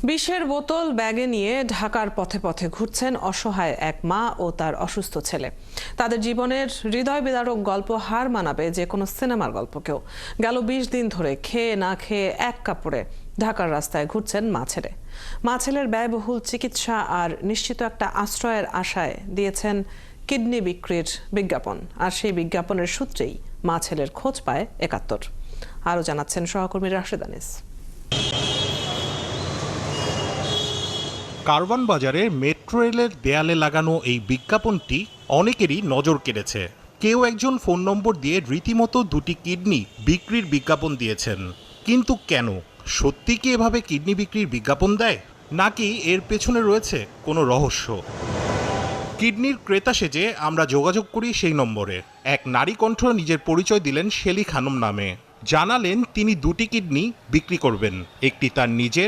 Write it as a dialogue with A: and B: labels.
A: বিষের বোতল ব্যাগে নিয়ে ঢাকার পথে পথে ঘুরছেন অসহায় এক মা ও তার অসুস্থ ছেলে। তাদের জীবনের হৃদয় বিদারক গল্প হার মানাবে যে কোনো সিনেমার গল্পকেও। গেল ২০ দিন ধরে খেয়ে না খেয়ে এক কাপড়ে ঢাকার রাস্তায় ঘুরছেন মা ছেলে। মা ছেলের ব্যয়বহুল চিকিৎসা আর নিশ্চিত একটা আশ্রয়ের আশায় দিয়েছেন কিডনি বিক্রির বিজ্ঞাপন। আর সেই বিজ্ঞাপনের সূত্রেই মা ছেলের খোঁজ পায় ৭১। আরও জানাচ্ছেন সহকর্মী রাশেদ আনিস।
B: কারওয়ান বাজারের মেট্রো রেলের দেয়ালে লাগানো এই বিজ্ঞাপনটি অনেকেরই নজর কেড়েছে। কেউ একজন ফোন নম্বর দিয়ে রীতিমতো ২টি কিডনি বিক্রির বিজ্ঞাপন দিয়েছেন। কিন্তু কেন? সত্যি কি এভাবে কিডনি বিক্রির বিজ্ঞাপন দেয়, নাকি এর পেছনে রয়েছে কোনো রহস্য? কিডনির ক্রেতা সেজে আমরা যোগাযোগ করি সেই নম্বরে। এক নারী কণ্ঠ নিজের পরিচয় দিলেন শেলি খানম নামে। জানালেন তিনি ২টি কিডনি বিক্রি করবেন, একটি তার নিজের,